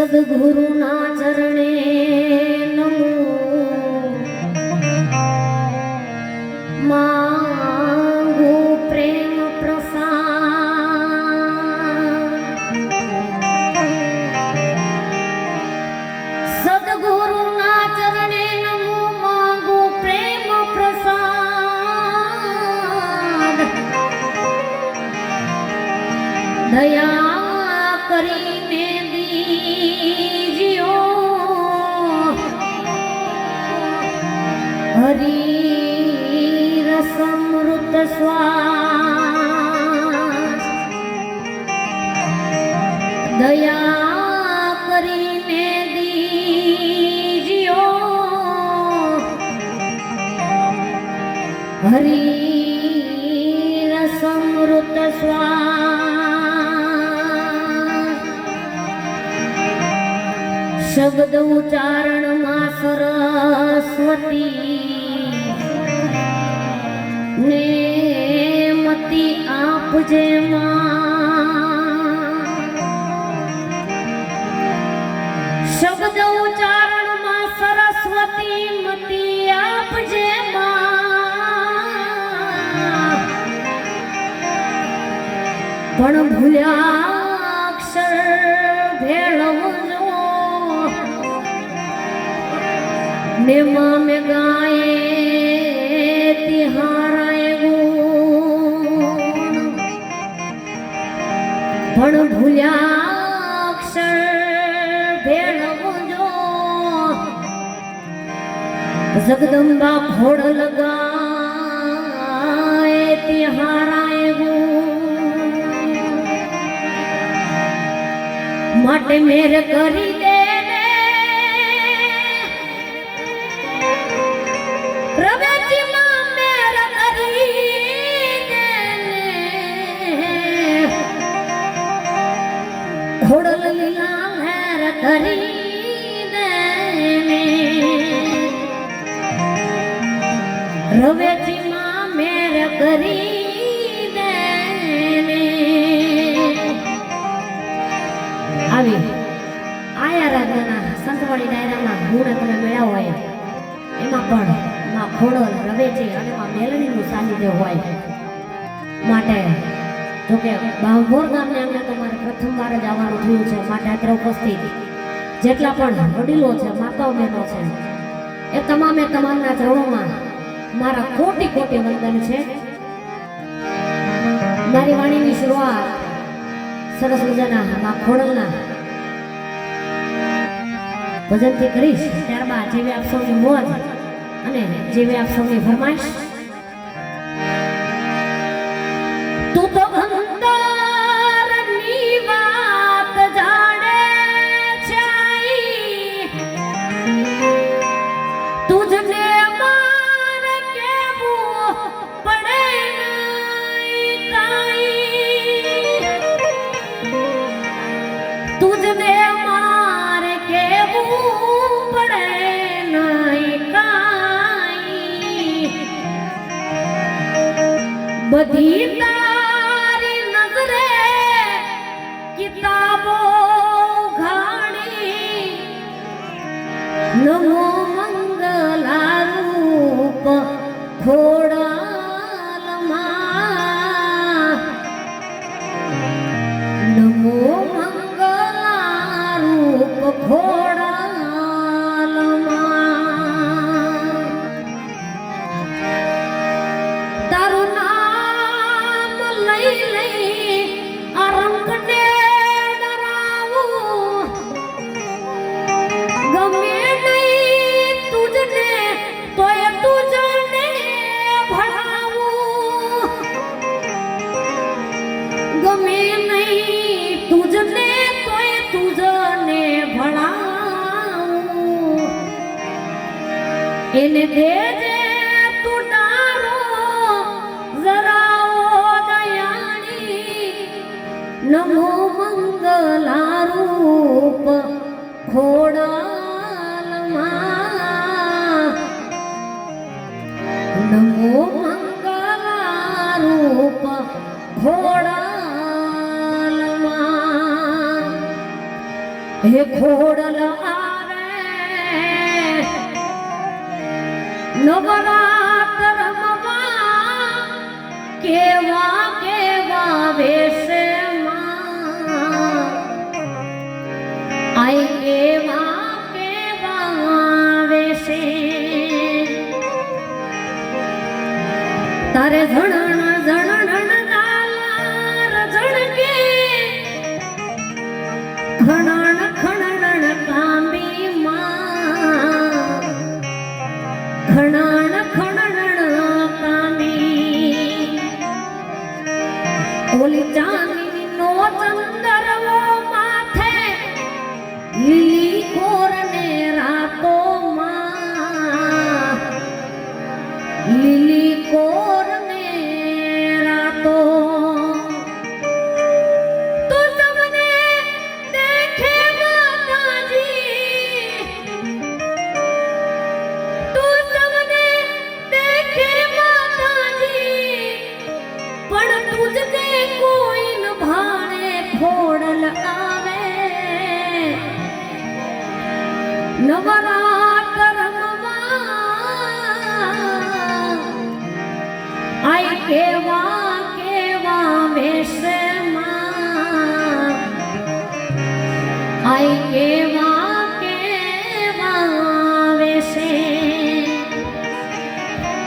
સદગુરુના ચરણે નમો માંગુ પ્રેમ પ્રસાદ સદગુરુના ચરણે નમો માંગુ પ્રેમ પ્રસાદ દયા કરીને દીજ્યો હરી રસમૃત શ્વાસ દયા કરીને દીજ્યો હરી રસમૃત શ્વાસ શબ્દ ઉચ્ચારણ માં સરસ્વતી ને મતિ આપજે માં શબ્દ ઉચ્ચારણ માં સરસ્વતી મતિ આપજે માં પણ ભૂલ્યા અક્ષર ભેળવજો ને મામે ગાયે તિહારાય ગુણ પણ ભૂલ્યા અક્ષર ભેળવજો જગદંબા ખોડ લગાય તિહારાય ગુણ માટે મેર કરી દે ખોડલ લીલા લહેર કરી દેને રવેચીમાં મેર કરી દેને આવી આયા રાજાના સંતવાડી ડાયરાના ગુણ તમે મેળા હોય એમાં પણ માં ખોડલ રવેચી અને માં મેલડીનું સાનિધ્ય હોય માટે જોકે બાંભોર ગામને અમને તમારે પ્રથમવાર જ આવવાનું થયું છે માટે અત્રે ઉપસ્થિત જેટલા પણ વડીલો છે માતાઓ બહેનો છે એ તમામે તમામના ચરણોમાં મારા કોટી કોટી વંદન છે મારી વાણીની શરૂઆત સરસ મજાના મા ખોડલના ભજનથી કરીશ ત્યારબાદ જેવી આપ સૌની મોજ અને જેવી આપ સૌની ફરમાઈશ તું તો અંતરની વાત જાણે છે તુજને માર કેવું પડે નહીં કાઈ તુજને માર કેવું પડે નહીં કાઈ બધી કિતાબો ઘાણી નમો મંગલા રૂપ ખોડલમાં નમો મંગલા રૂપ ખોડલમાં તારું નામ લઈ લઈ અરંગને એને દેજે તું ડારો જરાઓ દયાળી નમો મંગલા રૂપ ખોડલમાં નમો મંગલા રૂપ ખોડલમાં હે ખોડ અરે ઝણણ ઝણણ નાલાર ઝણકે ખણણ ખણણ કાંબી માં ખણણ ખણણ કાંબી ઓલી ચાંદની નો ચંદરવો માથે લીલી કોરને રાતો માં લીલી કોરને રાતો તો તમને દેખે માતાજી તો તમને દેખે માતાજી પણ તુજને કોઈ ન ભાણે ખોડલ આવે નવરાત્ર આઈ કેવા કેવા વેશે માં આઈ કેવા કેવા વેશે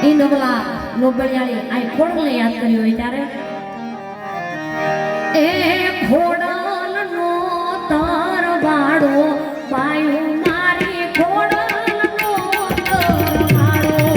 ઈ નવલા નોબળિયાળી આઈ ખોડલને યાદ કર્યું હોય ત્યારે એ ખોડલ નો તરવાડો બાયું મારી ખોડલ નો તરવાડો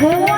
Oh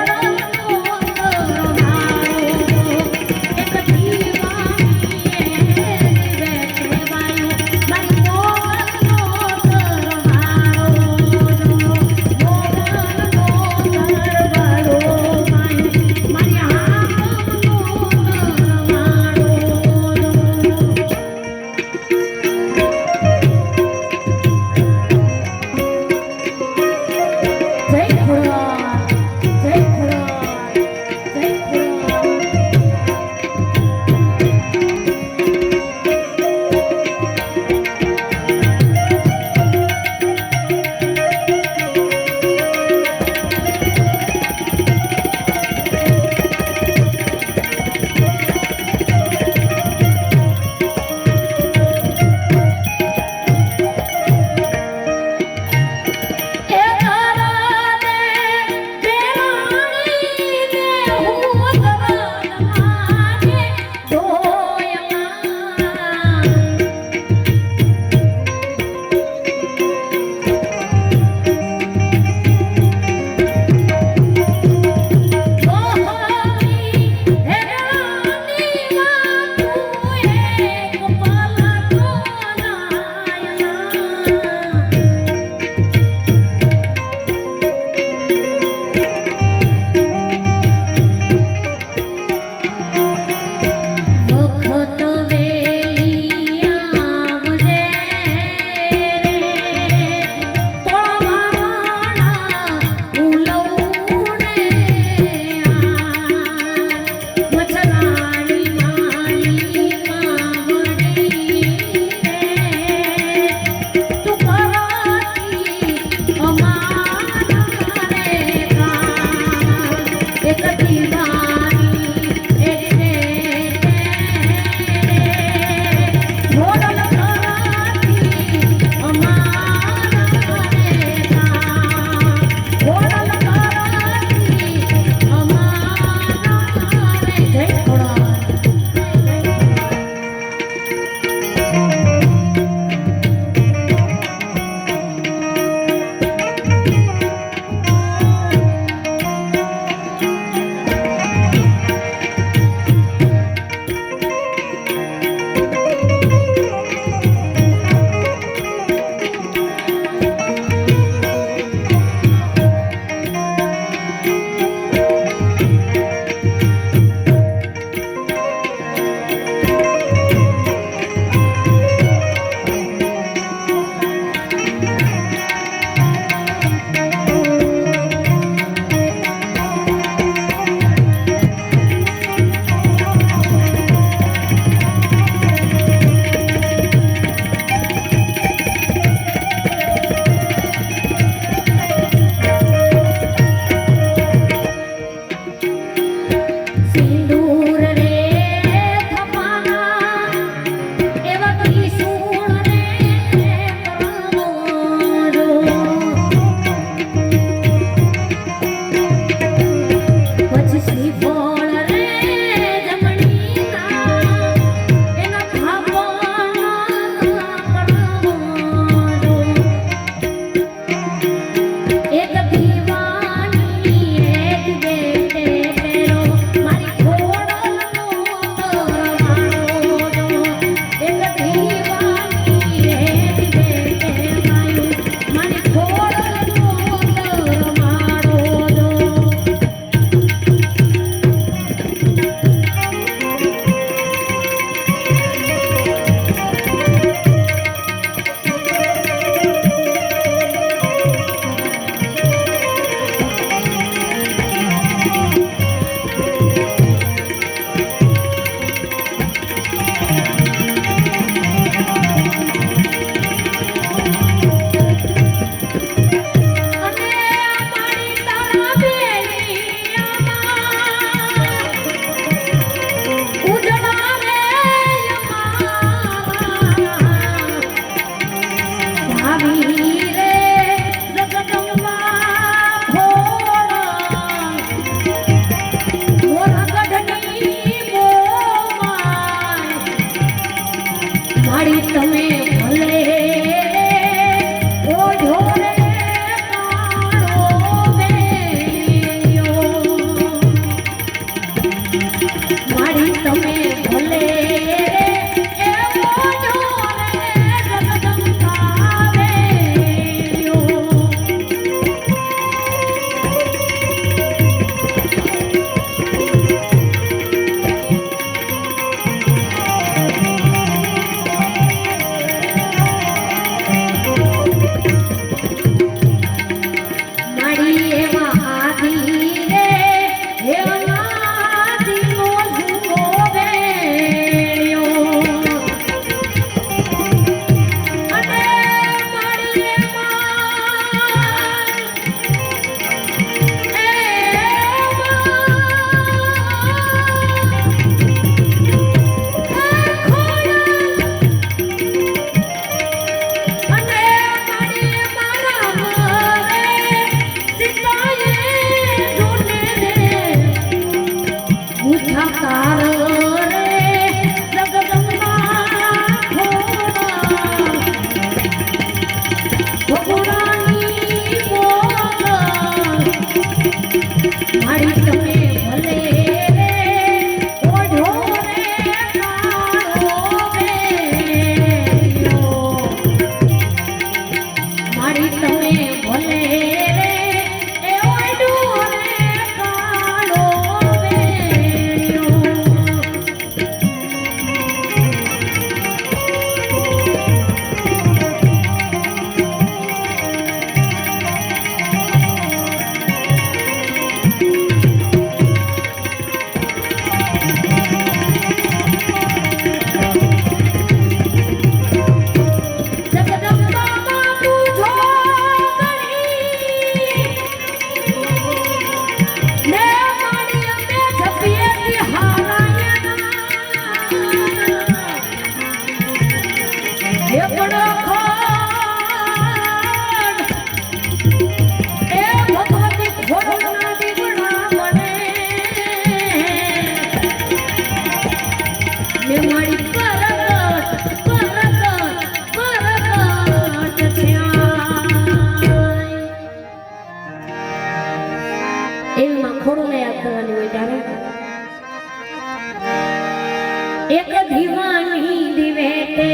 એક દીવાની દિવેટે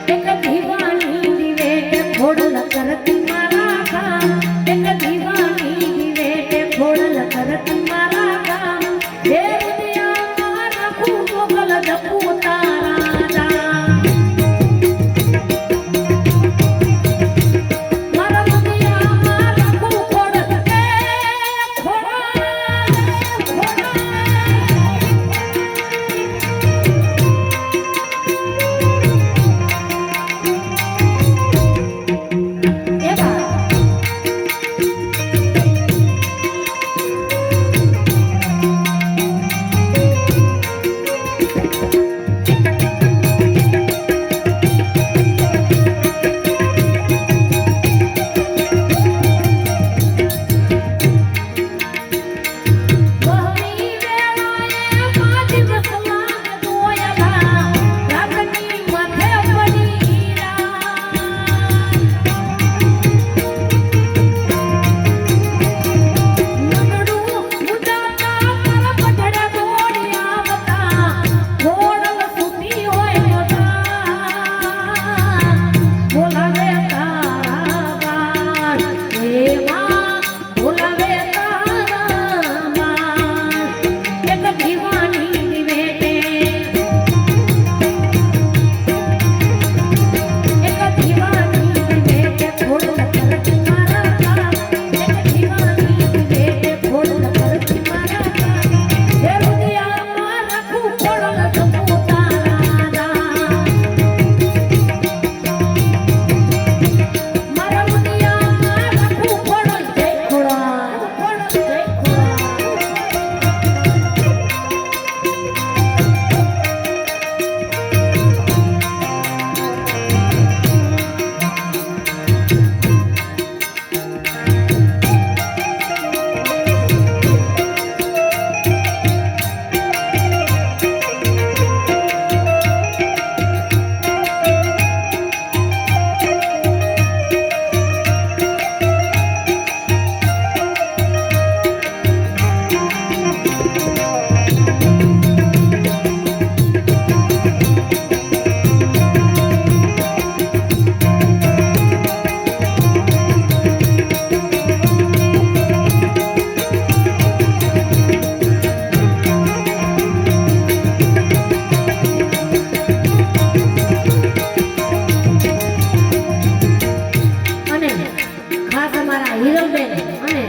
એક દીવાની દિવેટે ખોડલ કરતી મારા ગામ એક દીવાની દિવેટે ખોડલ કરતી મારા ગામ હે દુનિયામાં રાખું મોગલ જપુ તારા નામ મારા દુનિયામાં રાખું ખોડલ એ હીરલબેન અને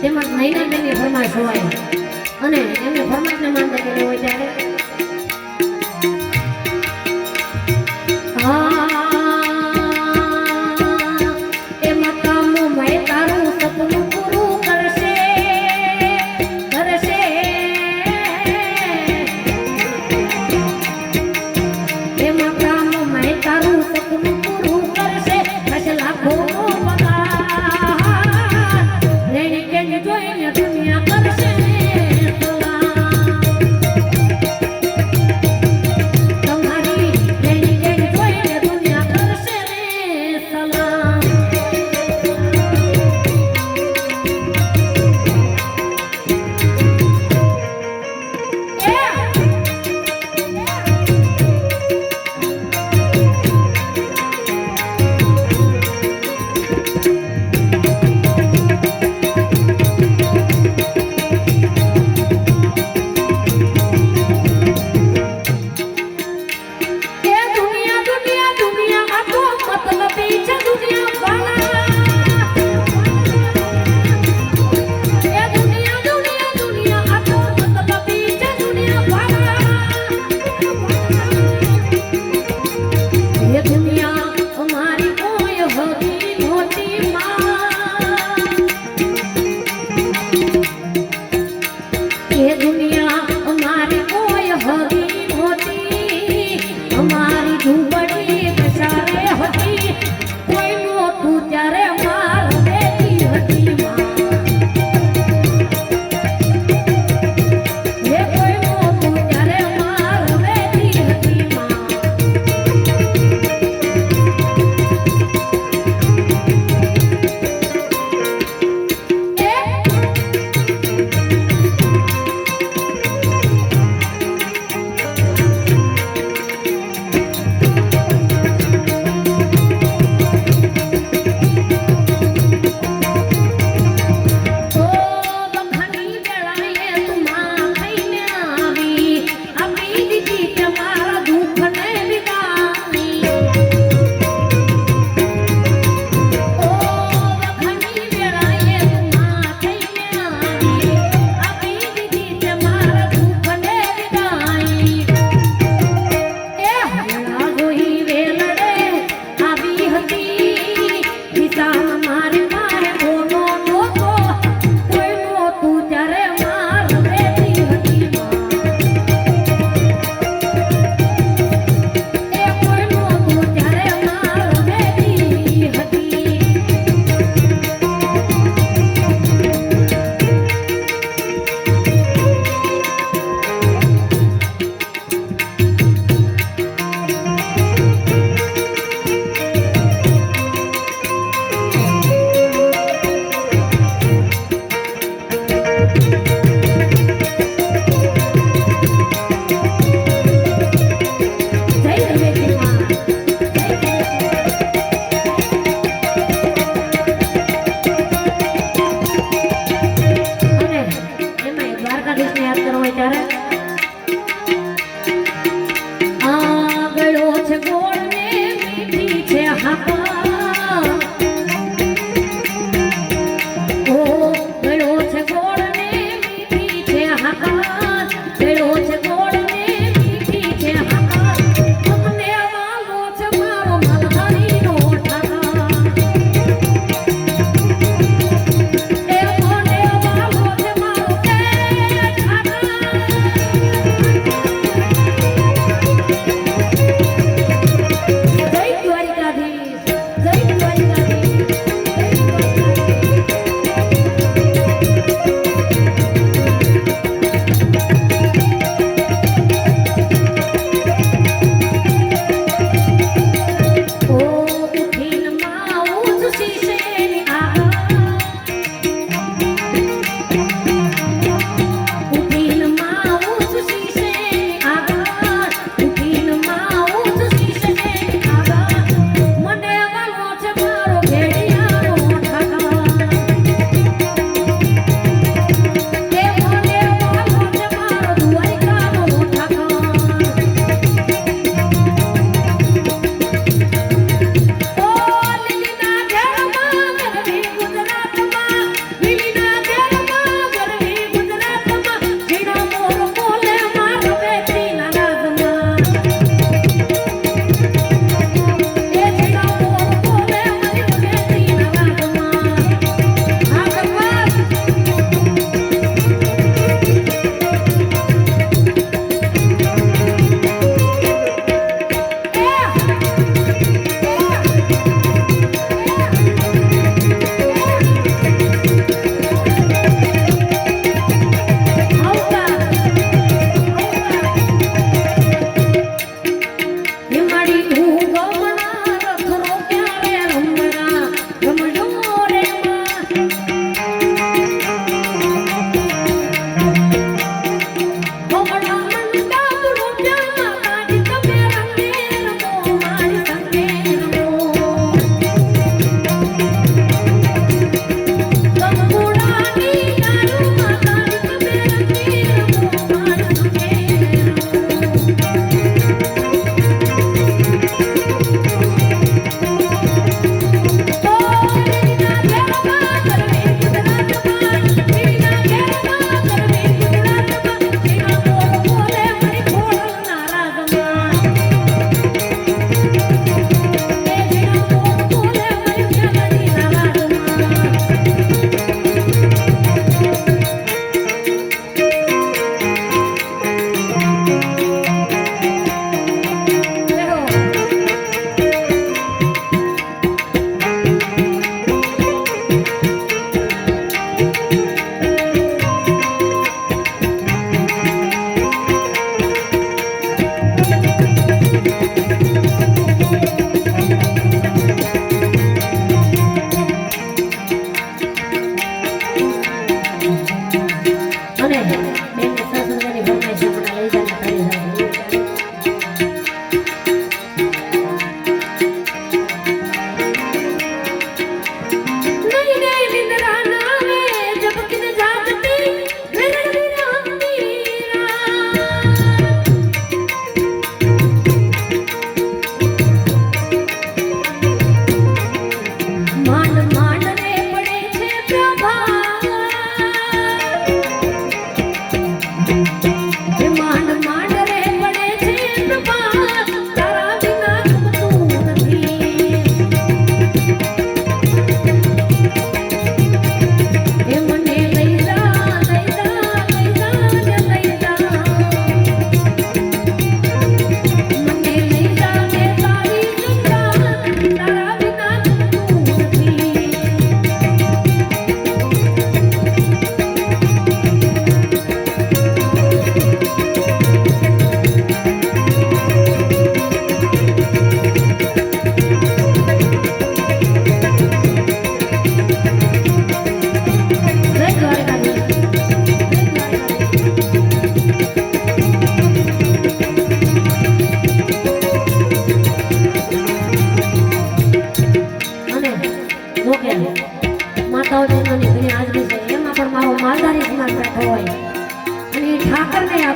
તેમજ નૈનાબેનની ફરમાઈશ હોય અને એમની ફરમાઈશને માનતા કરી હોય ત્યારે એમાં કામો મેં તારું સપનું પૂરું કરશે કરશે એમાં કામો મેં તારું સપનું પૂરું કરશે કશે લાખો રેણી કેની જોઈને દુનિયા કરશે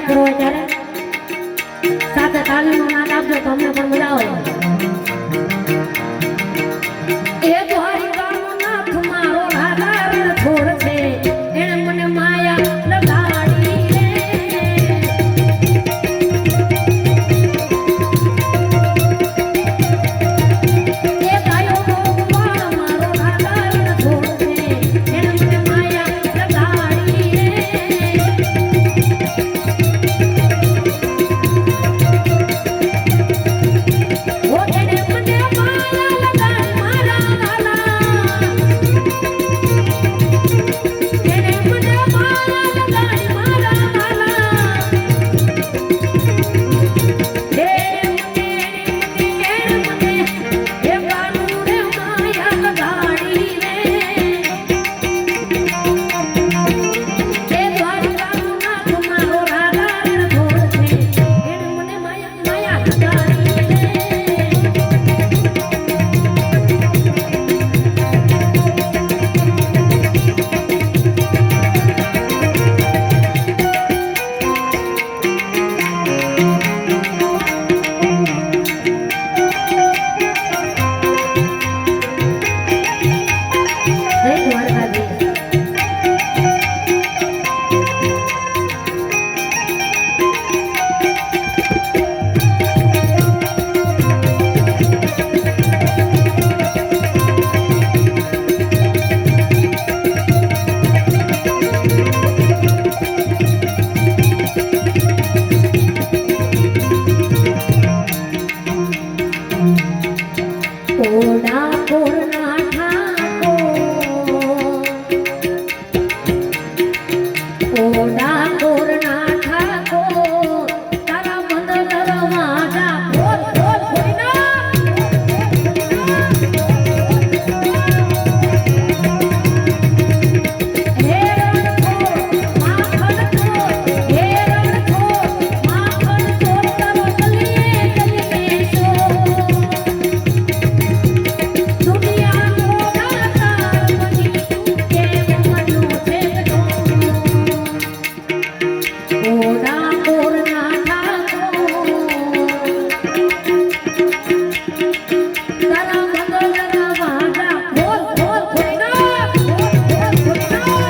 કરો હોય ત્યારે સાથે તાલીનો નાદ આપજો તો અમને પણ મજા આવે એ દ્વારિકાનો નાથ મારો રાધા રણ છોડ છે એણે મને માયા લગાડી રે એ ગાયો ગોપાળ મારો રાધા રણ છોડ છે એણે મને માયા લગાડી રે ઓ એણે મને માયા લગાડી મારા લાલા એણે મને માયા લગાડી મારા લાલા એ મને એ બાનું રે માયા લગાડી રે એ દ્વારકાનો નાથ મારો રાધા રણ છોડ છે એણે મને માયા લગાડી રે જય દ્વારકાધીશ ઓડા કોરના ઓડા કોરના ઠાકોર તારા બંધ દરવાજા ખોલ ખોલ ખોલીના હે રણછોડ માખણ ચોર હે રણછોડ માખણ ચોર તારો ગલીએ ગલીએ શો દુનિયાનો દાતા બની તું કેમ મનો છે તો ઓડા કોરના ઠાકોર તારા બંધ દરવાજા ખોલ ખોલ ખોલીના ખોલ ખોલ ખોલીના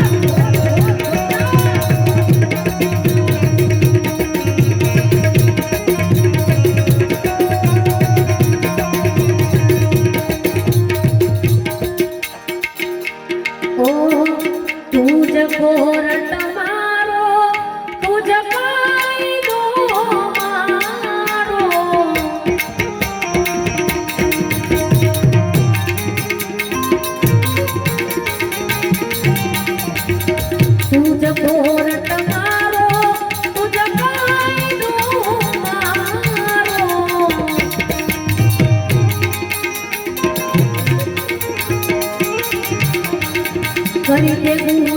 ઓ તુજ કોરટ મારો તુજ કાયદો મારો તુજ કોરટ મારો તુજ કાયદો મારો કરી દે